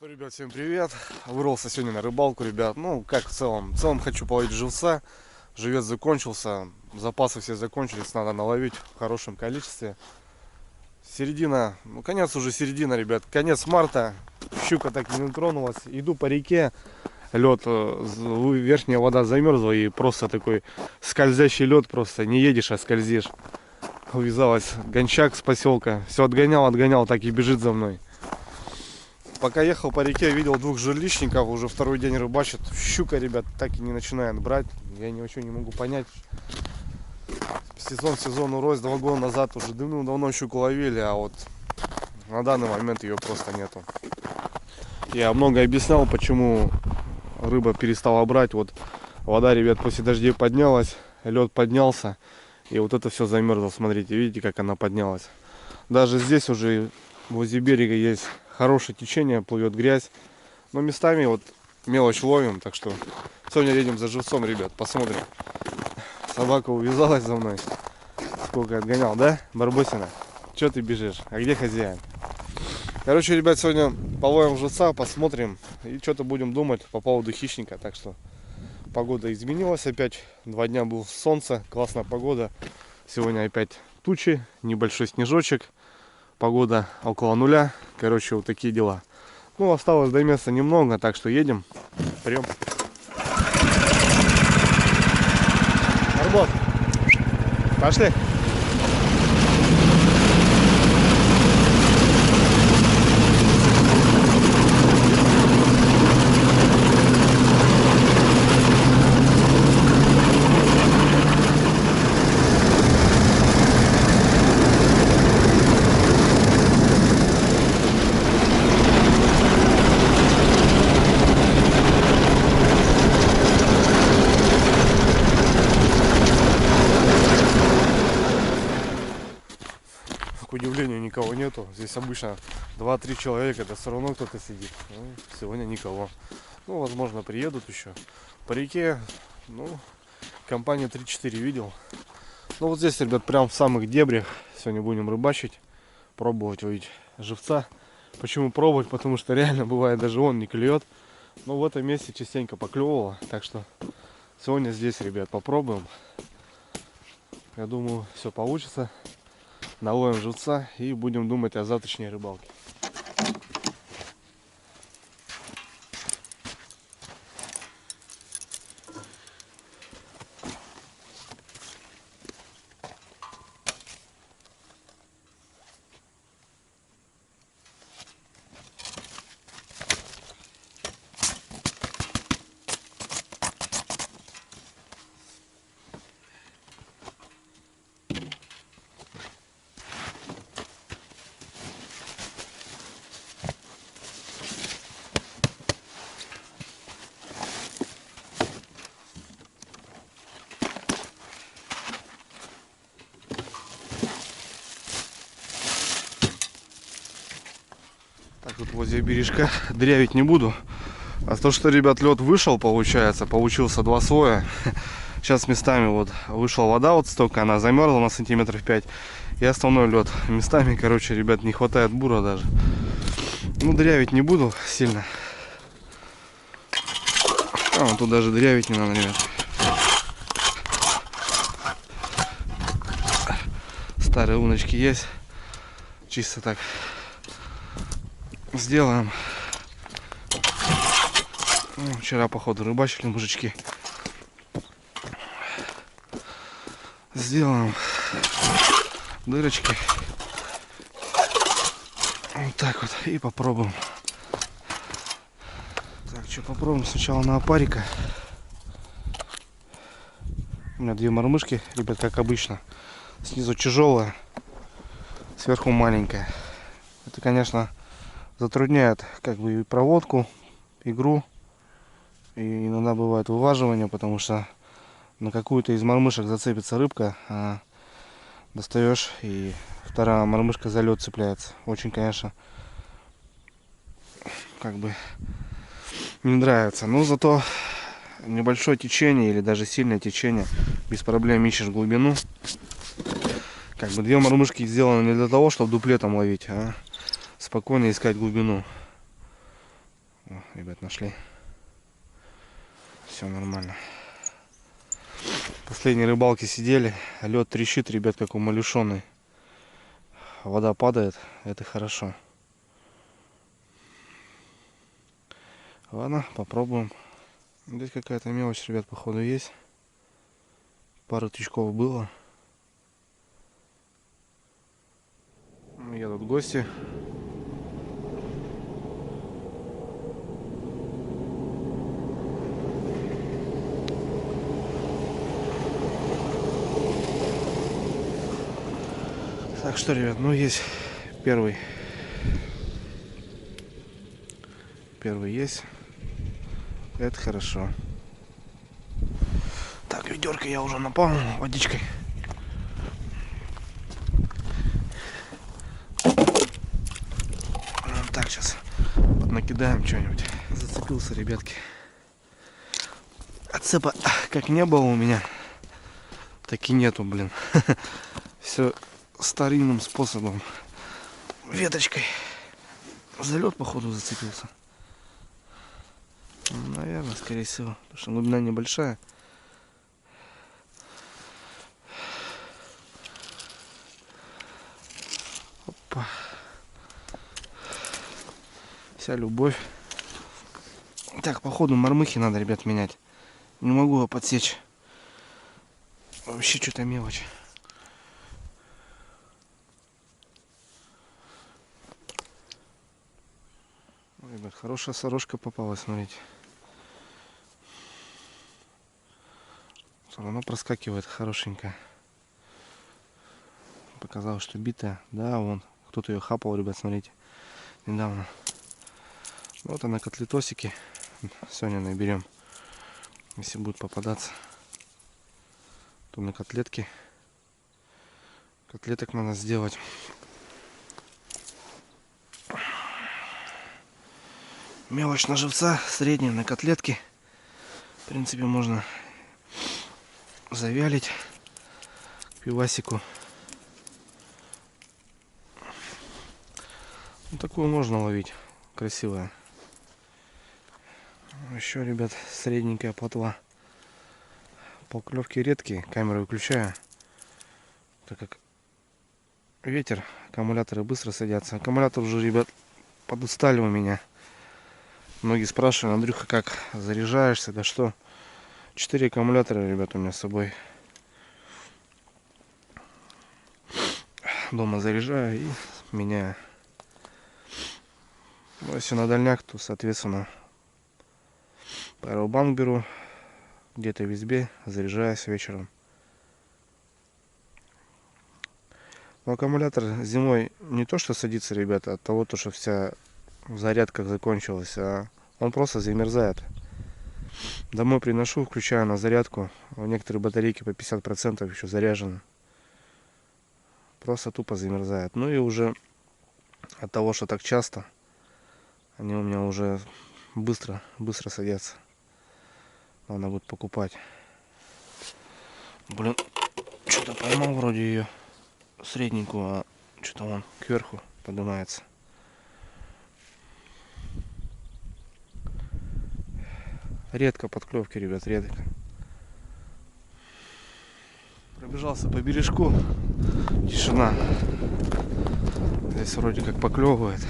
Ребят, всем привет. Вырвался сегодня на рыбалку, ребят. Ну, как в целом? В целом хочу половить живца. Живец закончился. Запасы все закончились. Надо наловить в хорошем количестве. Середина, ну, конец уже середина, ребят. Конец марта. Щука так и не тронулась. Иду по реке. Лед, верхняя вода замерзла. И просто такой скользящий лед. Просто не едешь, а скользишь. Увязалась гончак с поселка. Все отгонял, так и бежит за мной. Пока ехал по реке, видел двух жерличников, уже второй день рыбачат. Щука, ребят, так и не начинает брать. Я ничего не могу понять. Сезон урос, 2 года назад уже давно щуку ловили, а вот на данный момент ее просто нету. Я много объяснял, почему рыба перестала брать. Вот вода, ребят, после дождей поднялась, лед поднялся, и вот это все замерзло. Смотрите, видите, как она поднялась. Даже здесь уже возле берега есть хорошее течение, плывет грязь. Но местами вот мелочь ловим, так что сегодня едем за живцом, ребят, посмотрим. Собака увязалась за мной. Сколько отгонял, да, Барбосина? Че ты бежишь? А где хозяин? Короче, ребят, сегодня половим живца, посмотрим и что-то будем думать по поводу хищника. Так что погода изменилась опять. 2 дня было солнце, классная погода. Сегодня опять тучи, небольшой снежочек. Погода около нуля. Короче, вот такие дела. Ну, осталось до места немного, так что едем. Прям. Арбот. Пошли. К удивлению, никого нету. Здесь обычно 2-3 человека, да все равно кто-то сидит. Ну, сегодня никого. Ну, возможно, приедут еще. По реке, ну, компания 3-4 видел. Ну, вот здесь, ребят, прям в самых дебрях. Сегодня будем рыбачить, пробовать ловить живца. Почему пробовать? Потому что реально бывает, даже он не клюет. Но в этом месте частенько поклевывало. Так что сегодня здесь, ребят, попробуем. Я думаю, все получится. Наловим живца и будем думать о завтрашней рыбалке. Так, вот возле бережка дырявить не буду. А то, что, ребят, лед вышел, получается, получился 2 слоя. Сейчас местами вот вышла вода вот столько, она замерзла на сантиметров 5. И основной лед. Местами, короче, ребят, не хватает бура даже. Ну, дырявить не буду сильно. А, вон тут даже дырявить не надо, ребят. Старые луночки есть. Чисто так сделаем. Ну, вчера, походу, рыбачили мужички. Сделаем дырочки. Вот так вот. И попробуем. Так, что попробуем сначала на опарика. У меня 2 мормышки, ребят, как обычно. Снизу тяжелая, сверху маленькая. Это, конечно, затрудняет как бы и проводку, игру. И иногда бывает вываживание, потому что на какую-то из мормышек зацепится рыбка, а достаешь, и вторая мормышка за лед цепляется. Очень, конечно, как бы не нравится. Но зато небольшое течение или даже сильное течение, без проблем ищешь глубину. Как бы 2 мормышки сделаны не для того, чтобы дуплетом ловить, а спокойно искать глубину. О, ребят, нашли. Все нормально. Последние рыбалки сидели. Лед трещит, ребят, как умалишенный. Вода падает. Это хорошо. Ладно, попробуем. Здесь какая-то мелочь, ребят, походу есть. Пару тычков было. Едут гости. Так что, ребят, ну есть первый. Первый есть. Это хорошо. Так, ведерко я уже наполнил водичкой. Так, сейчас накидаем что-нибудь. Зацепился, ребятки. Отцепа как не было у меня, так и нету, блин. Все старинным способом. Веточкой. За лед, походу, зацепился. Наверное, скорее всего. Потому что глубина небольшая. Опа. Вся любовь. Так, походу, мормыхи надо, ребят, менять. Не могу его подсечь. Вообще что-то мелочь. Ой, ребят, хорошая сорожка попалась, смотрите. Все равно проскакивает хорошенько. Показалось, что битая. Да, вон. Кто-то ее хапал, ребят, смотрите. Недавно. Вот она, котлетосики. Сегодня наберем. Если будет попадаться, то на котлетки. Котлеток надо сделать. Мелочь на живца, средняя на котлетки. В принципе, можно завялить к пивасику. Ну, такую можно ловить. Красивая. Еще, ребят, средненькая плотва. Поклевки редкие. Камеру выключаю. Так как ветер, аккумуляторы быстро садятся. Аккумулятор уже, ребят, подустали у меня. Многие спрашивают: Андрюха, как заряжаешься? Да что? 4 аккумулятора, ребят, у меня с собой. Дома заряжаю и меняю. Ну, если на дальняк, то, соответственно, пауэрбанк беру где-то в избе, заряжаюсь вечером. Но аккумулятор зимой не то что садится, ребята, от того, что вся зарядка закончилась, а он просто замерзает. Домой приношу, включаю на зарядку. У некоторых батарейки по 50% еще заряжены. Просто тупо замерзает. Ну и уже от того, что так часто, они у меня уже быстро садятся. Надо будет покупать. Блин, что-то поймал вроде ее средненькую, а что-то он кверху поднимается. Редко подклевки, ребят, редко. Пробежался по бережку. Тишина. Здесь вроде как поклевывает.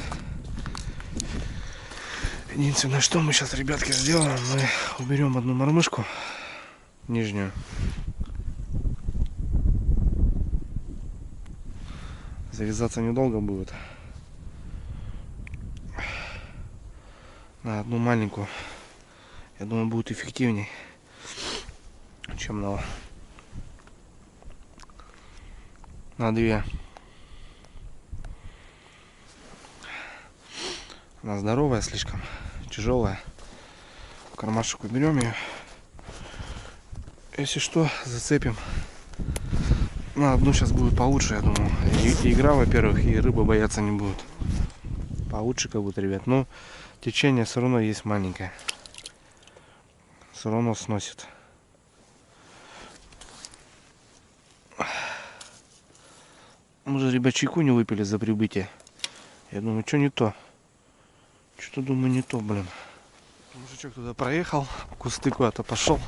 Единственное, что мы сейчас, ребятки, сделаем, мы уберем одну мормышку нижнюю. Завязаться недолго будет. На одну маленькую, я думаю, будет эффективней, чем на две. Она здоровая слишком, тяжелая. В кармашек уберем ее. Если что, зацепим. На одну сейчас будет получше, я думаю. И игра, во-первых, и рыба бояться не будет. Получше как будто, ребят. Но течение все равно есть маленькое. Все равно сносит. Мы же, ребят, чайку не выпили за прибытие. Я думаю, что не то. Что-то, думаю, не то, блин. Мужичок туда проехал, в кусты куда-то пошел.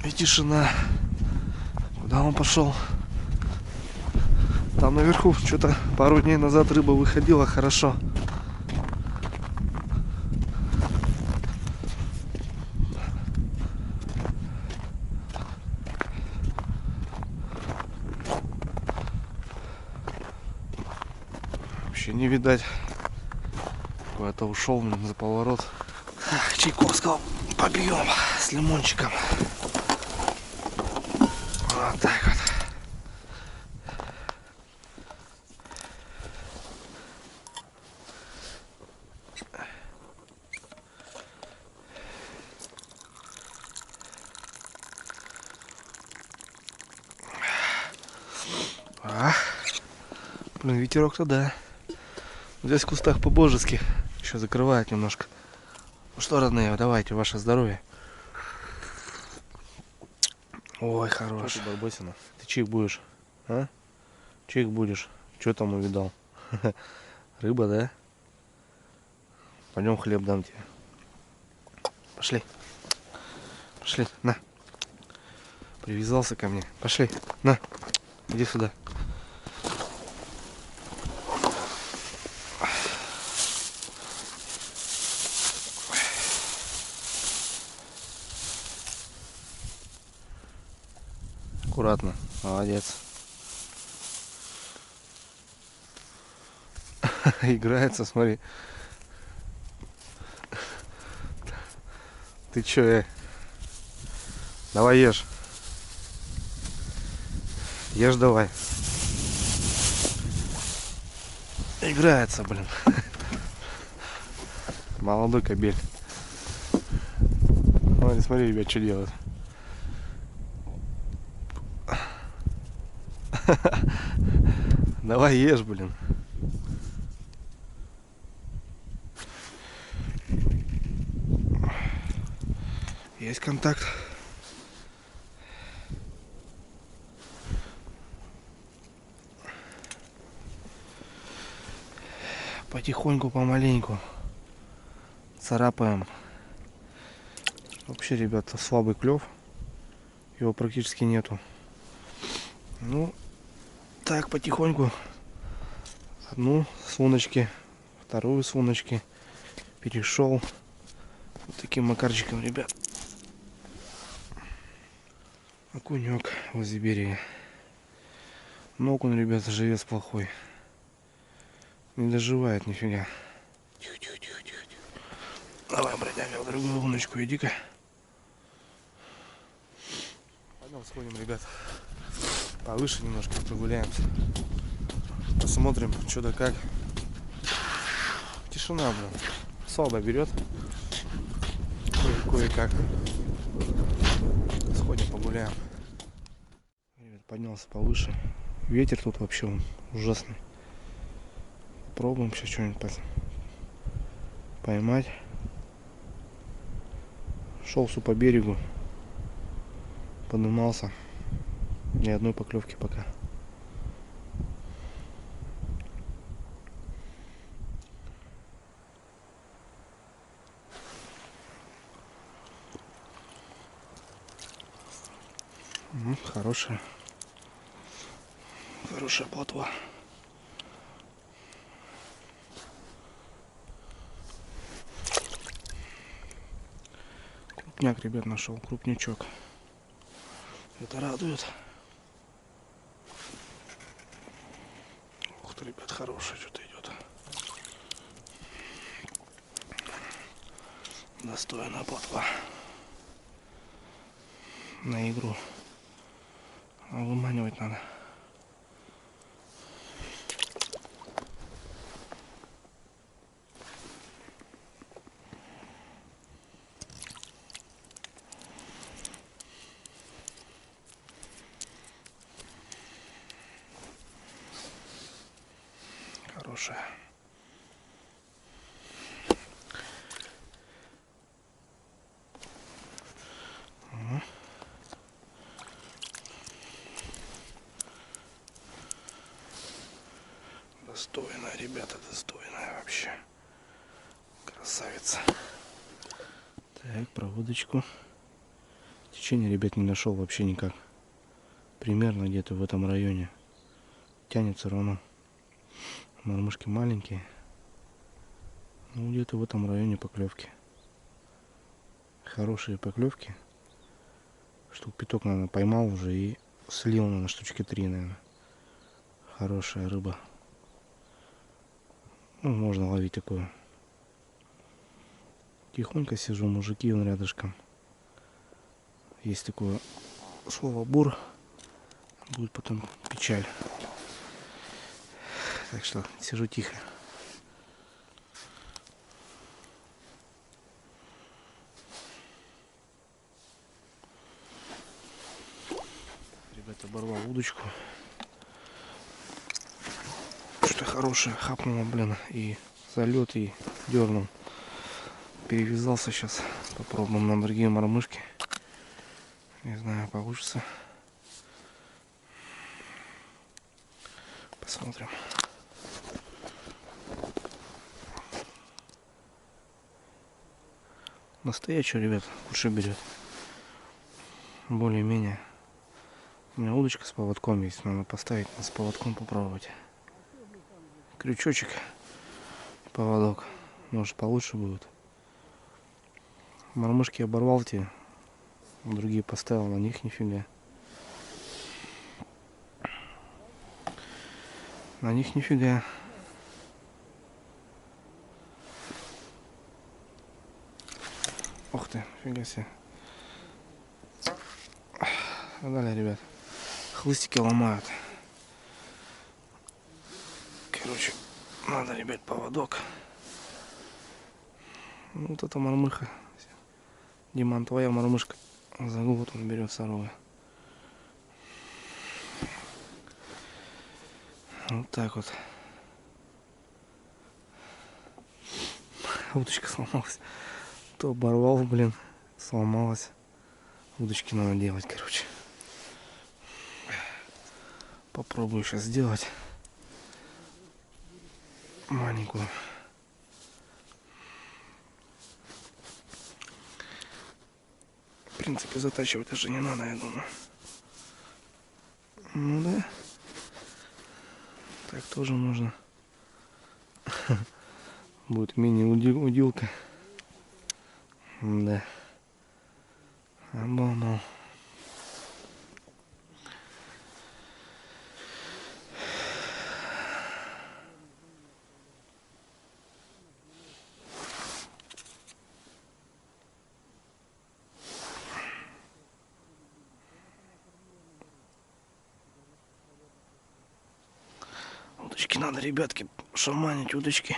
И тишина. Куда он пошел? Там наверху что-то пару дней назад рыба выходила хорошо. Вообще не видать. Куда-то ушел за поворот. Чайковского побьем с лимончиком. Вот так вот. Блин, ветерок-то да. Здесь в кустах по-божески. Еще закрывает немножко. Ну что, родные, давайте, ваше здоровье. Ой, хорош. Что ты, Барбосина? Ты чик будешь? А? Чик будешь? Что там увидал? Рыба, да? Пойдем хлеб дам тебе. Пошли. Пошли, на. Привязался ко мне. Пошли, на. Иди сюда. Аккуратно. Молодец. Играется, смотри. Ты чё, Давай ешь. Ешь давай. Играется, блин. Молодой кобель. Смотри, смотри, ребят, что делают. Давай ешь, блин. Есть контакт. Потихоньку, помаленьку царапаем. Вообще, ребята, слабый клев. Его практически нету. Ну, так, потихоньку. Одну с удочки, вторую с удочки. Перешел. Вот таким макарчиком, ребят. Окунек возле берега. Но окунь, ребята, живец плохой. Не доживает нифига. Тихо, тихо, тихо, тихо, тихо. Давай, бродяга, в другую луночку иди-ка. Пойдем сходим, ребят. Повыше немножко прогуляемся. Посмотрим, что да как. Тишина, блин. Слабо берет. Кое-как. Сходим, погуляем. Ребят, поднялся повыше. Ветер тут вообще ужасный. Пробуем сейчас что-нибудь поймать. Шелся по берегу. Поднимался. Ни одной поклевки пока. Хорошая плотва. Крупняк, ребят, нашел. Крупнячок. Это радует. Ух ты, ребят, хорошая что-то идет. Достойная плотва. На игру. А выманивать надо. Хорошая. Достойная, ребята, достойная вообще. Красавица. Так, проводочку. Течение, ребят, не нашел вообще никак. Примерно где-то в этом районе. Тянется равно. Мормышки маленькие. Ну, где-то в этом районе поклевки. Хорошие поклевки. Штук пяток, наверное, поймал уже и слил, наверное, штучки 3, наверное. Хорошая рыба. Ну, можно ловить такое. Тихонько сижу, мужики он рядышком. Есть такое слово бур. Будет потом печаль. Так что сижу тихо. Ребята, оборвал удочку. Что-то хорошее хапнуло, блин, и залет, и дернул. Перевязался сейчас. Попробуем на другие мормышки. Не знаю, получится. Посмотрим. Настоящий, ребят, лучше берет. Более-менее. У меня удочка с поводком есть. Надо поставить, с поводком попробовать. Крючочек, поводок. Может, получше будет. Мормышки оборвал те. Другие поставил, на них нифига. На них нифига. Ух ты, фига себе. Далее, ребят. Хлыстики ломают. Короче, надо, ребят, поводок. Ну, вот эта мормыха. Диман, твоя мормышка. За год он берет сорога. Вот так вот. Удочка сломалась. То оборвал, блин, сломалась. Удочки надо делать, короче. Попробую сейчас сделать маленькую. В принципе, затачивать даже не надо, я думаю. Ну да. Так тоже можно. Будет мини-удилка. Да. Обалдел. Удочки надо, ребятки, шаманить удочки.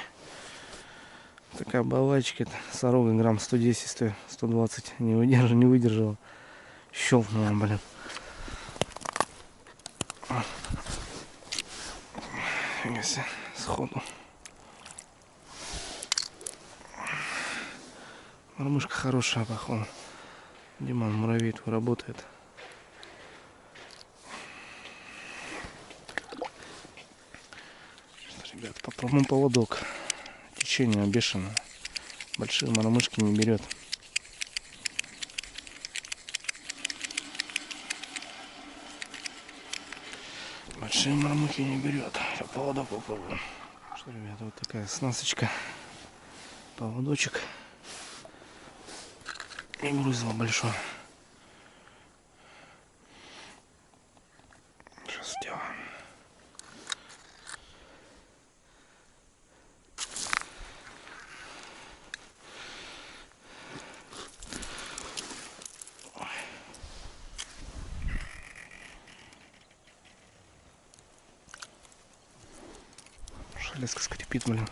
Такая балачка, сорога грамм 110 стоит, 120 не выдержала. Щелкнула, блин. Если сходу. Мормышка хорошая, походу. Диман, муравей твой работает. Ребят, попробуем поводок. Течение бешеное. Большие мормышки не берет. Большие мормыхи не берет. Поводок попробуем. Что, ребята, вот такая снасочка. Поводочек. И грузило большое. Сейчас сделаем. Шелестка скрипит, блин.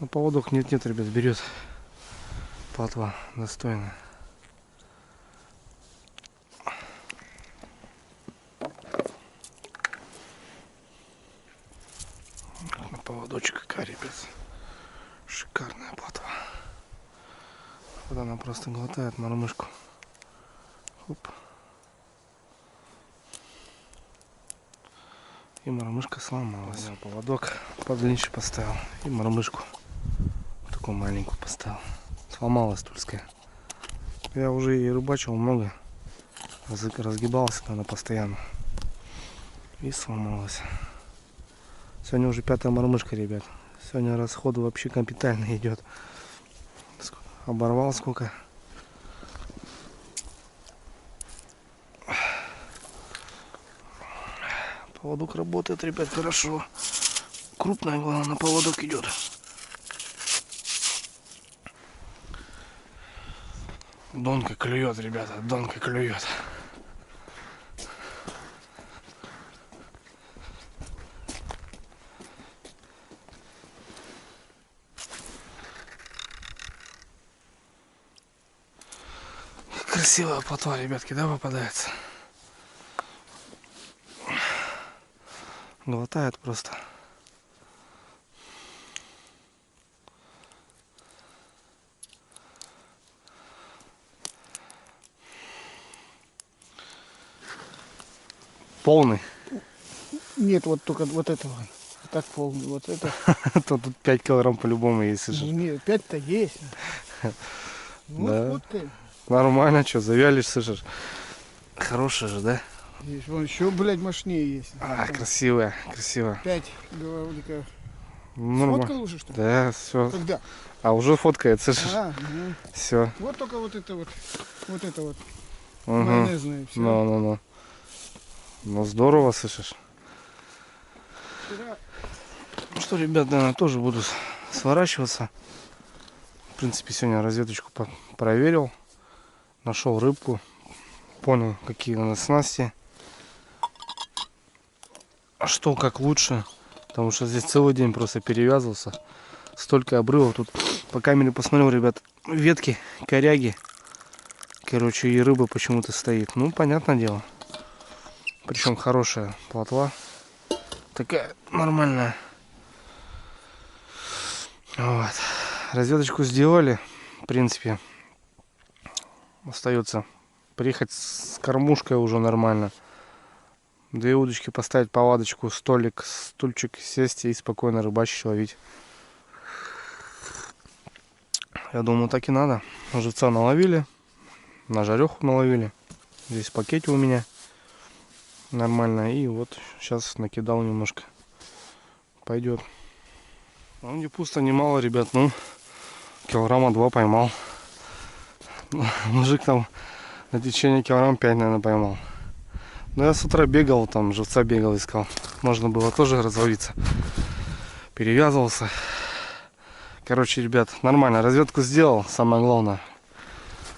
На поводок нет, ребят, берет. Плотва достойная. На поводочек какая, ребят. Шикарная плотва. Вот она просто глотает мормышку. Хоп. И мормышка сломалась. Я поводок подлиннее поставил. И мормышку такую маленькую поставил. Сломалась тульская. Я уже и рыбачил много. Разгибался она постоянно. И сломалась. Сегодня уже 5-я мормышка, ребят. Сегодня расход вообще капитально идет. Оборвал сколько. Поводок работает, ребят, хорошо. Крупная, главное, на поводок идет. Донка клюет, ребята, донка клюет. Красивая плотва, ребятки, да, попадается? Глотает просто. Полный? Нет, вот только вот этого. Так полный. Вот это. Тут 5 килограмм по-любому есть. Нет, 5-то есть. Да. Вот ты. Нормально, что, завялишь, слышишь? Хорошая же, да? Есть. Вон еще, блядь, мощнее есть. А, красивая, красивая. 5 головников. Нормально. Фоткал уже, что ли? Да, все. Когда? А уже фоткает, слышишь? Ну. Все. Вот только вот это вот. Вот это вот. Угу. Майонезное все. Ну. Ну здорово, слышишь? Вчера Ну что, ребят, наверное, тоже буду сворачиваться. В принципе, сегодня разведочку проверил. Нашел рыбку. Понял, какие надо снасти. А что, как лучше. Потому что здесь целый день просто перевязывался. Столько обрывов. Тут по камере посмотрел, ребят, ветки, коряги. Короче, и рыба почему-то стоит. Ну, понятное дело. Причем хорошая плотва. Такая нормальная. Вот. Разведочку сделали. В принципе. Остается приехать с кормушкой уже нормально. 2 удочки поставить, палаточку, столик, стульчик, сесть и спокойно рыбачить, ловить. Я думаю, так и надо. Живца наловили. На жареху наловили. Здесь в пакете у меня. Нормально. И вот сейчас накидал немножко. Пойдет. Ну, не пусто, не мало, ребят. Ну, килограмма 2 поймал. Мужик там на течение килограмм 5, наверное, поймал. Но я с утра бегал, там живца бегал, искал. Можно было тоже разловиться. Перевязывался. Короче, ребят, нормально. Разведку сделал. Самое главное.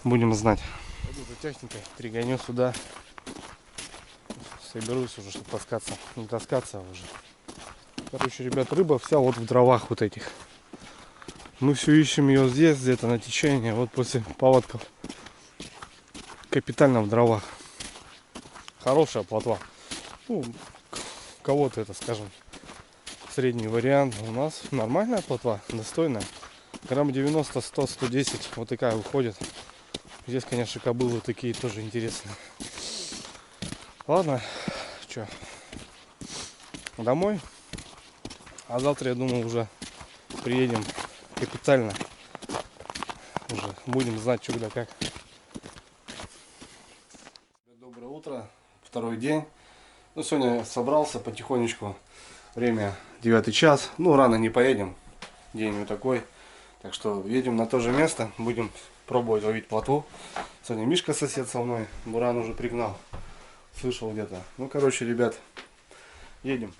Будем знать. Пойду за техникой. Пригоню сюда. Соберусь уже, чтобы таскаться. Не таскаться уже. Короче, ребят, рыба вся вот в дровах вот этих. Мы все ищем ее здесь, где-то на течении. Вот после паводков. Капитально в дровах. Хорошая плотва. Ну, кого-то это, скажем, средний вариант. У нас нормальная плотва, достойная. Грамм 90, 100, 110. Вот такая выходит. Здесь, конечно, кобылы такие тоже интересные. Ладно, что, домой. А завтра, я думаю, уже приедем капитально. Уже будем знать, что да как. Доброе утро. Второй день. Ну, сегодня я собрался потихонечку. Время 9 час. Ну, рано не поедем. День вот такой. Так что едем на то же место. Будем пробовать ловить плотву. Сегодня Мишка сосед со мной. Буран уже пригнал. Слышал где-то. Ну, короче, ребят, едем.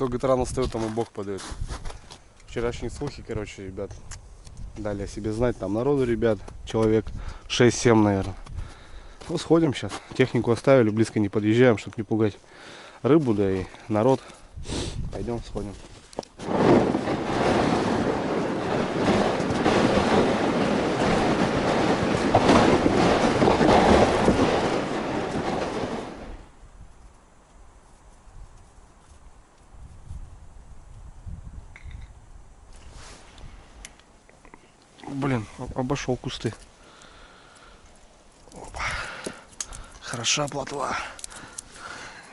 Кто говорит, рано встает, тому Бог подает. Вчерашние слухи, короче, ребят, дали о себе знать. Там народу, ребят, человек 6-7, наверное. Ну, сходим сейчас. Технику оставили, близко не подъезжаем, чтобы не пугать рыбу, да и народ. Пойдем, сходим. Блин, обошел кусты. Опа. Хороша плотва.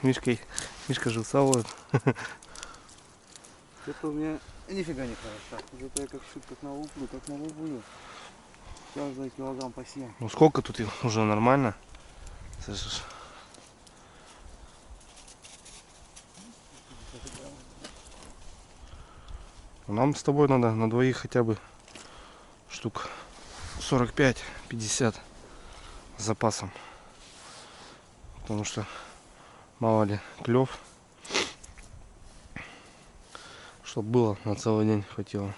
Мишка живца ловит. Это у меня нифига не хорошо. Зато я как щук, как на луплю. Каждый килограмм по 7. Ну сколько тут уже нормально? Слышишь? Нам с тобой надо на двоих хотя бы штук 45-50 с запасом. Потому что мало ли клев. Чтоб было на целый день хватило.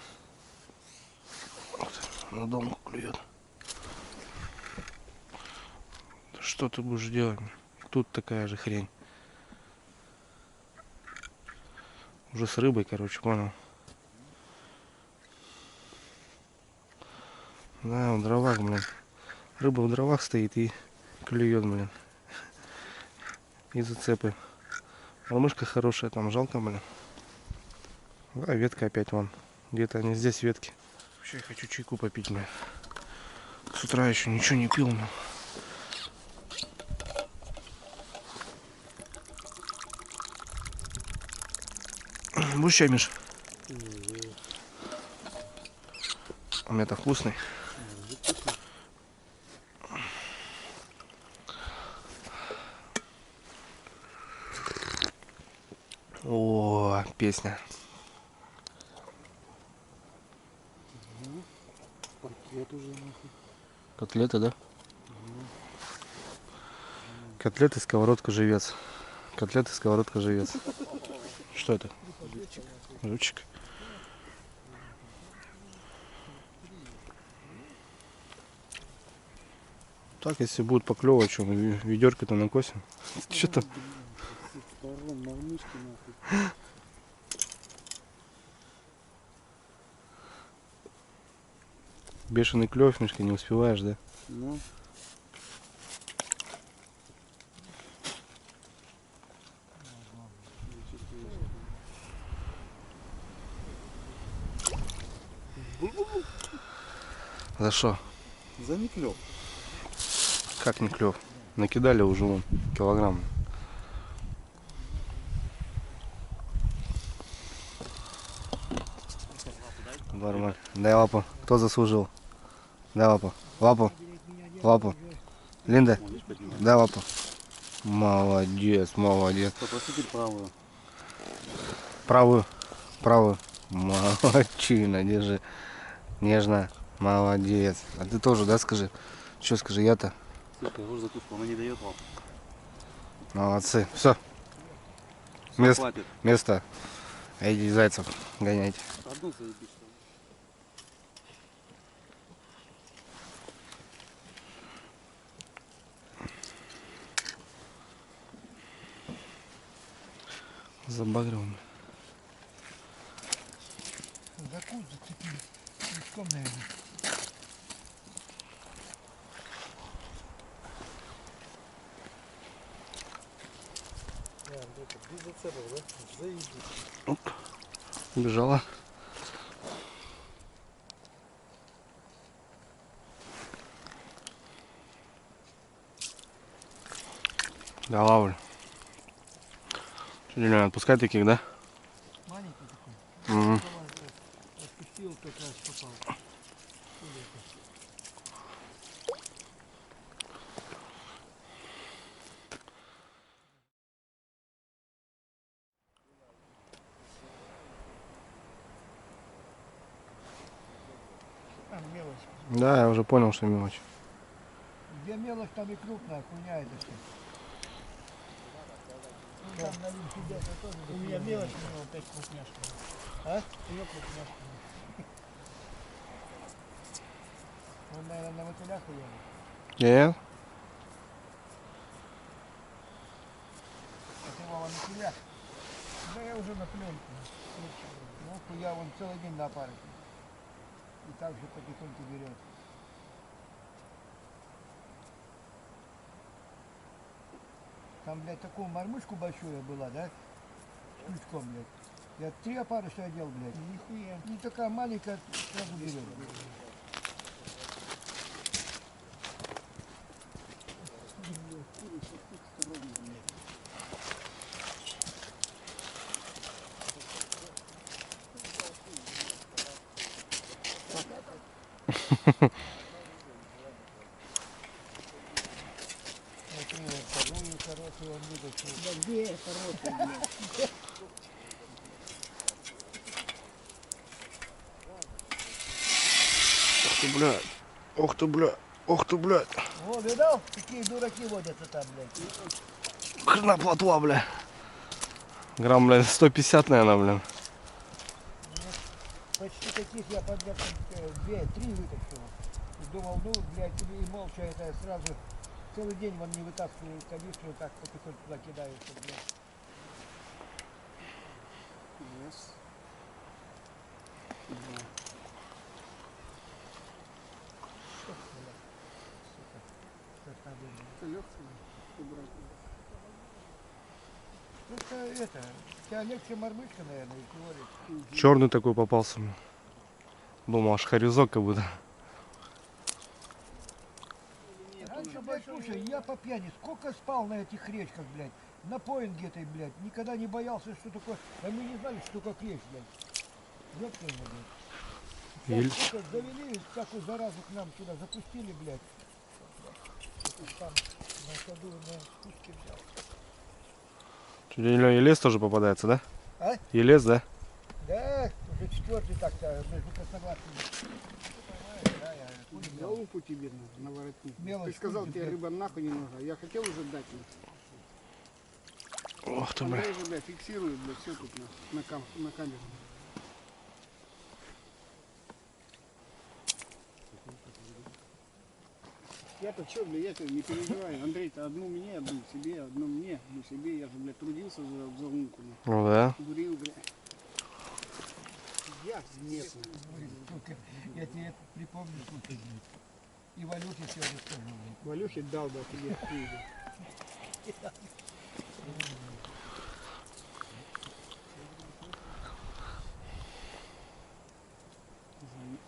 Вот, на дом клюет. Что ты будешь делать? Тут такая же хрень. Уже с рыбой, короче, понял. Да, в дровах, блин. Рыба в дровах стоит и клюет, блин. И зацепы. Мормышка хорошая, там жалко, блин. А ветка опять вон. Где-то они здесь ветки. Вообще я хочу чайку попить, блин. С утра еще ничего не пил, но. Будешь чай, Миш? У меня-то вкусный. О, песня. Пакет уже нахуй. Котлеты, да? Котлеты, сковородка, живец. Котлеты, сковородка, живец. Что это? Живчик. Так, если будет поклевывать, что мы ведерко-то накосим. Что-то. Бешеный клев, Мишка, не успеваешь, да? Ну. За что? За не клёв. Как не клев? Накидали уже вон килограмм. Нормально. Дай лапу. Кто заслужил? Дай лапу. Лапу. Лапу. Линда. Дай лапу. Молодец, молодец. Попросите правую. Правую. Правую. Молодчина, держи. Нежно. Молодец. А ты тоже, да, скажи? Что скажи, я-то? Слушай, я уже закуску, она не дает лапу. Молодцы. Все. Место. Место. Иди зайцев гоняйте. Одну заебись. Забагрил. За кут зацепили. Мешком, наверное. Без зацепов, да? Заебись. Оп. Убежала. Да, лавль. Что, Делян, отпускай таких, да? Маленький такой. Угу. Отпустил, как раз попал. Там мелочь. Да, я уже понял, что мелочь. Где мелочь, там и крупная, хуйня это все. Там на Лимфиде это тоже. У меня мелочь, у него 5 крупняшек. А? У него крупняшка. Он, наверное, на мотылях уехал. Нет? А ты, Вова, на тебя? Да я уже на пленку. Ну, я вон целый день на аппарате. И так же потихоньку берет. Там, блядь, такую мормышку большую была, да? С крючком, блядь. Я 3 опарыша одел, блядь. Нихуя. Не такая маленькая, сразу берет. Смотри, вот вторую хорошую он вытащил. Да где хороший, блядь? Ух ты, блядь. Ух ты, блядь. Ух ты, блядь. Во, видал? Какие дураки водятся там, блядь. Хрена плотва, бля. Грамм, блядь, 150, наверное, блин. Почти таких я подряд 2-3 вытащил. И думал, ну, блядь, и молча это сразу целый день вон не вытаскиваю канистру, так потихоньку туда кидаются, блядь. Раз. Это легкое. Убрать. Это, тебя легче мормышка, наверное, и говорит. Черный такой попался мне. Думал, аж хорезок как будто. Раньше, блядь, слушай, я по пьяни сколько спал на этих речках, блядь. На поинге этой, блядь. Никогда не боялся, что такое. А мы не знали, что такое клещ, блядь. Ёпта его, блядь. Ель- Сейчас, сука, завели всякую заразу к нам сюда, запустили, блядь. Там на ходу на спуске взял. Елец тоже попадается, да? А? Елец, да? Да, уже 4-й так-то между красноглазками. Да, я хули За взял. лупу тебе на воротник. Мелочь Ты сказал, хуй, тебе блядь. рыба нахуй не нужна. Я хотел уже дать ей. Ух ты, бля. Андрей же, блядь, фиксирует, блядь, все тут на камеру. Я-то что, блядь, я тебя не переживаю. Андрей-то одну мне, одну себе, одну мне, одну себе. Я же, блядь, трудился за лунку. Ну да. Бурил, блядь. Я местный. Ой, сука, я тебе припомню, сука, блядь. И Валюхе все расскажу, блядь. Валюхе дал бы тебе хуй.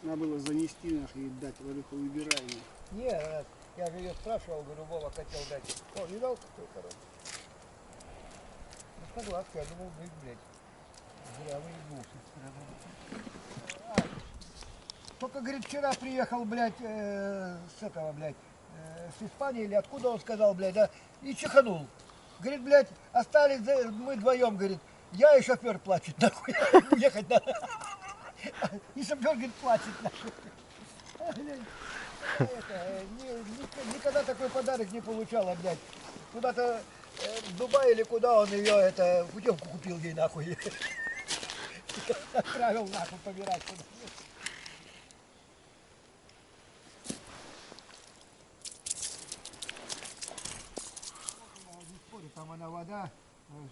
Надо было занести нахуй и дать. Валюха, выбирай. Не, я же ее спрашивал, говорю, Вова хотел дать. О, видал, какой хороший? Ну, согласен, я думал, быть, блядь. Зря выебнулся. Только, говорит, вчера приехал, блядь, с этого, блядь, с Испании или откуда он сказал, блядь, да, и чиханул. Говорит, блядь, остались мы вдвоем, говорит, я и шофер плачет, нахуй, ехать надо. И шофер, говорит, плачет, нахуй. Никогда такой подарок не получала, блядь. Куда-то в Дубае или куда он ее, это, путевку купил ей, нахуй. Отправил, нахуй, помирать куда. Там она вода,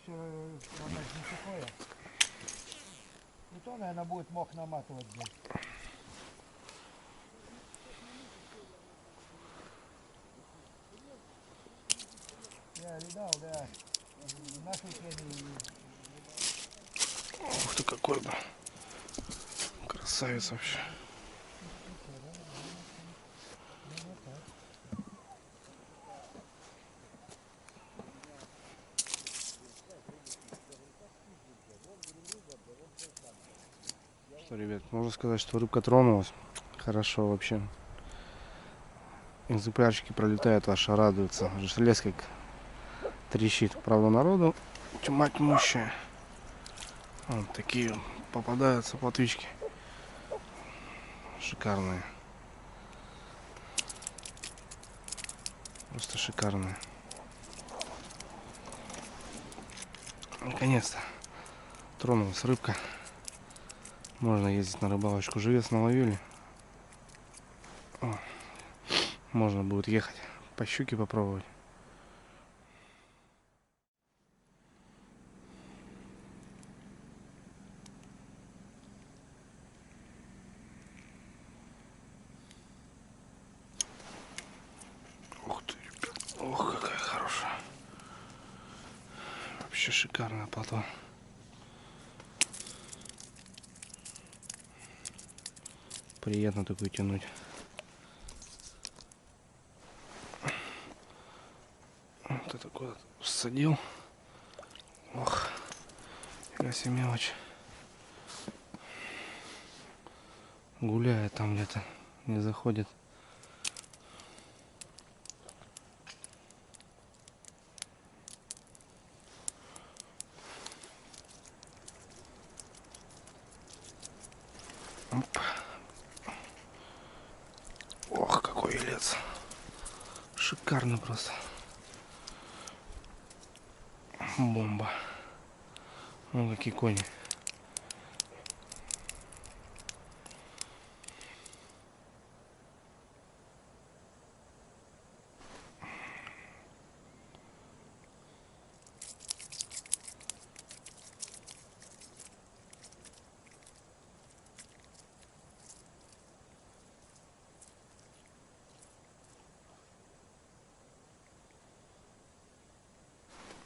все, она же не сухая. И то, наверное, будет мох наматывать, блядь. Я видал, да. В нашей теме. Ух ты, какой, бля. Красавец вообще. Что, ребят, можно сказать, что рыбка тронулась. Хорошо вообще. Экземплярчики пролетают, аж радуются. Желез как трещит. Правда, народу тьма тьмущая. Вот такие попадаются плотвички. Шикарные. Просто шикарные. Наконец-то тронулась рыбка. Можно ездить на рыбалочку. Живец наловили. О, можно будет ехать по щуке попробовать. Ух ты, ребят. Ох, какая хорошая. Вообще шикарное плато. Приятно такую тянуть. Вот это куда-то всадил. Ох, какая себе мелочь. Гуляет там где-то, не заходит. Оп. Ох, какой елец. Шикарно просто. Бомба. Ну, какие кони.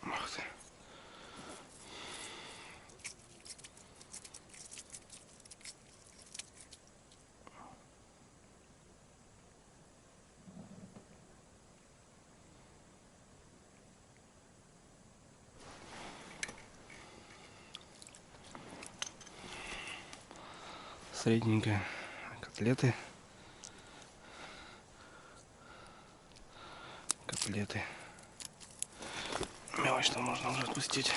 Ух ты. Средненькая. Котлеты. Котлеты. Мелочь-то можно уже отпустить.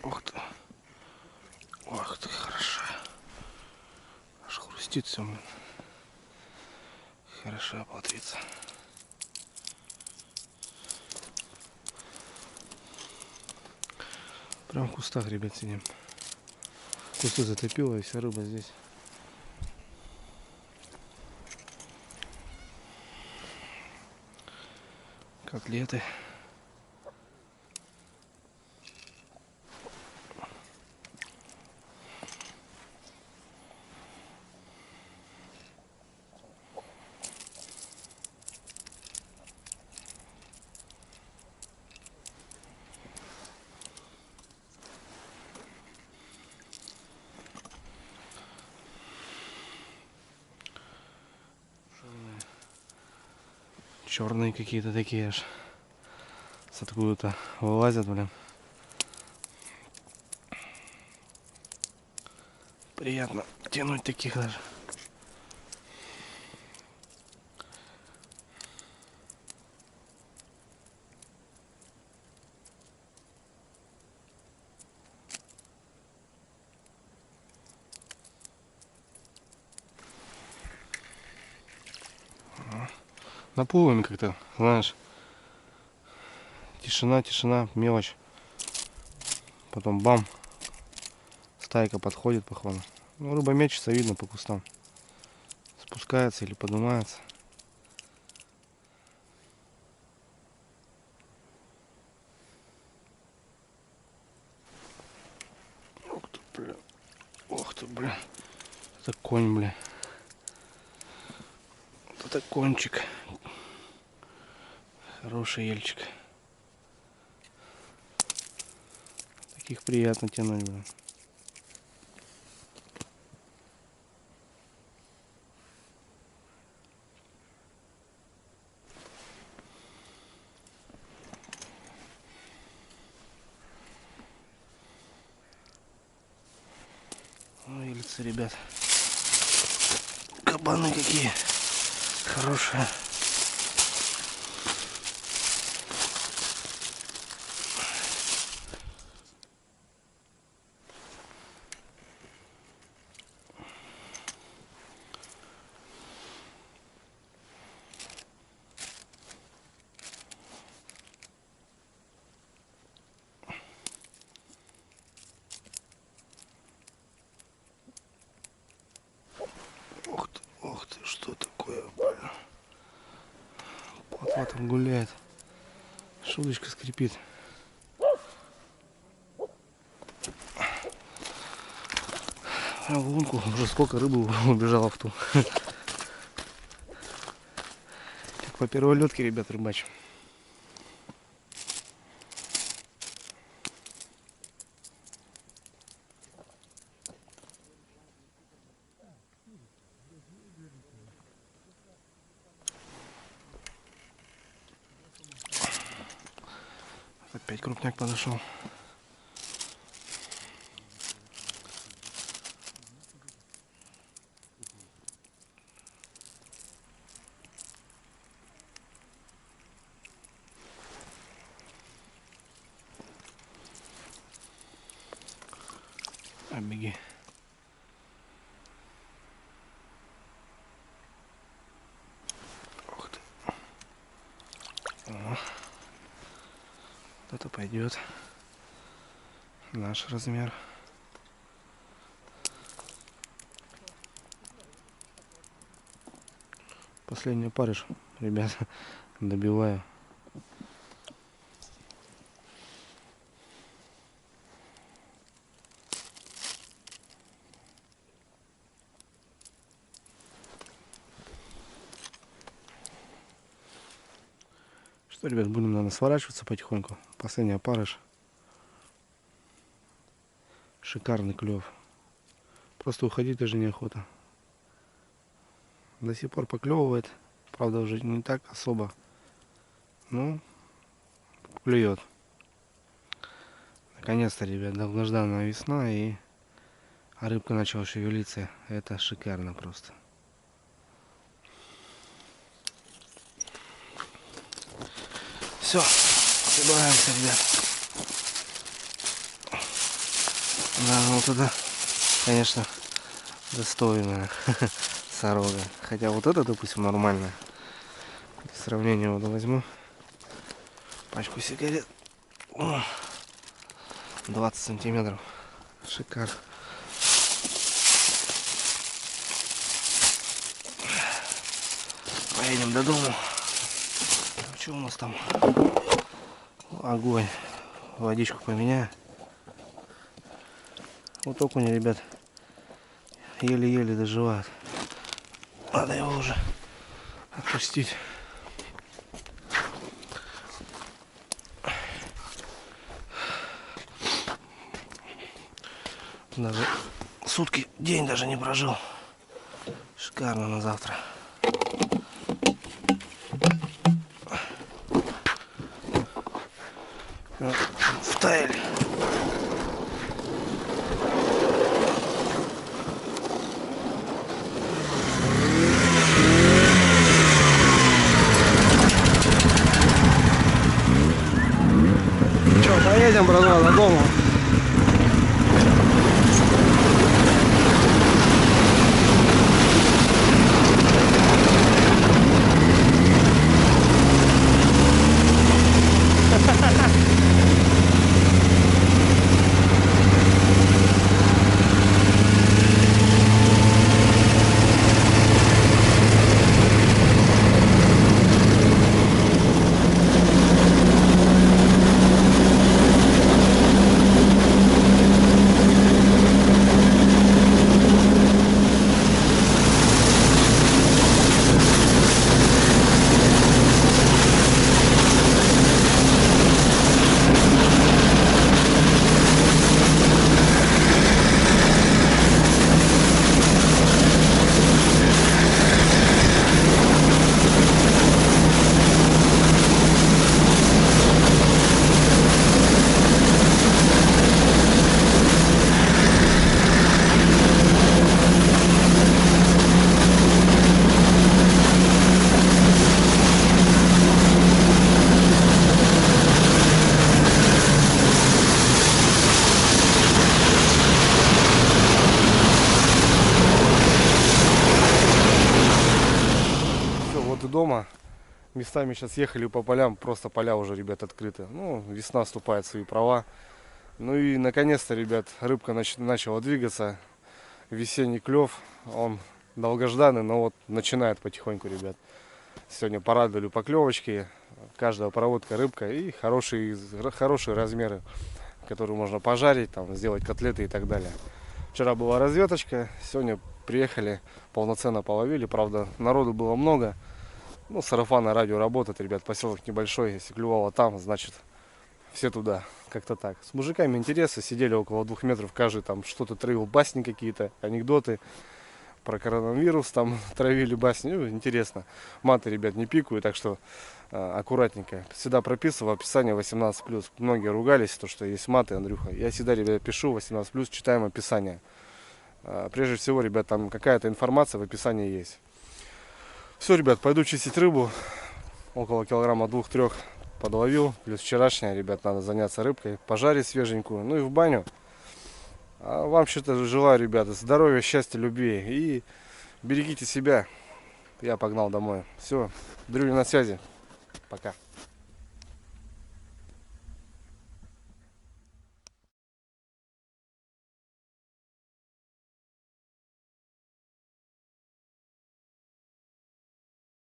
Ух ты. Ох ты, хороша. Аж хрустит все. Хороша плотвица. Прям в кустах, ребят, сидим. Кусты затопило, и вся рыба здесь. Котлеты. Черные какие-то такие аж. С откуда-то вылазят, блин. Приятно тянуть таких даже. Наплывами как-то, знаешь. Тишина, тишина, мелочь. Потом бам. Стайка подходит, походу. Ну, рыба мечется, видно по кустам. Спускается или поднимается. Ух ты, бля. Ух ты, бля. Это конь, бля. Вот это кончик. Хороший ельчик. Таких приятно тянуть, бля. Ой, ельцы, ребят. Кабаны какие хорошие. там гуляет. Шудочка скрипит. А в лунку уже сколько рыбы убежало в ту. Как по первой лёдке, ребят, рыбачим. Опять крупняк подошел. Беги. Ух ты. О. Это пойдет. Наш размер. Последний опарыш, ребят, добиваю. Что, ребят, будем, наверное, сворачиваться потихоньку. Последний опарыш. Шикарный клев. Просто уходить даже неохота. До сих пор поклевывает. Правда, уже не так особо. Ну, клюет. Наконец-то, ребят, долгожданная весна, и рыбка начала шевелиться. Это шикарно просто. Все, собираемся, ребят. Да, вот это, конечно, достойная сорога. Хотя вот это, допустим, нормально. Для сравнения вот возьму пачку сигарет. О, 20 сантиметров. Шикар. Поедем до дома. Что у нас там? Огонь. Водичку поменяю. Вот окуни, ребят, еле-еле доживает. Надо его уже отпустить. Даже сутки, день даже не прожил. Шикарно на завтра. Втаяли. Че, поедем, братва, до дома. Дома. Местами сейчас ехали по полям, просто поля уже, ребят, открыты. Ну, весна вступает в свои права. Ну и наконец-то, ребят, рыбка начала двигаться. Весенний клев, он долгожданный, но вот начинает потихоньку, ребят. Сегодня порадовали поклевочки. Каждая проводка рыбка и хорошие размеры, которые можно пожарить, там, сделать котлеты и так далее. Вчера была разведочка, сегодня приехали, полноценно половили. Правда, народу было много. Ну, сарафанное радио работает, ребят, поселок небольшой. Если клювало там, значит, все туда. Как-то так. С мужиками интересно, сидели около 2 метров, каждый там что-то травил, басни какие-то, анекдоты про коронавирус, там травили басни. Ну, интересно. Маты, ребят, не пикают, так что аккуратненько. Всегда прописываю в описании 18+. Многие ругались, то, что есть маты, Андрюха. Я всегда, ребят, пишу 18+, читаем описание. Прежде всего, ребят, там какая-то информация в описании есть. Все, ребят, пойду чистить рыбу. Около килограмма 2-3 подловил. Плюс вчерашняя, ребят, надо заняться рыбкой. Пожарить свеженькую. Ну и в баню. А вам что-то желаю, ребята, здоровья, счастья, любви. И берегите себя. Я погнал домой. Все, Дрюня на связи. Пока.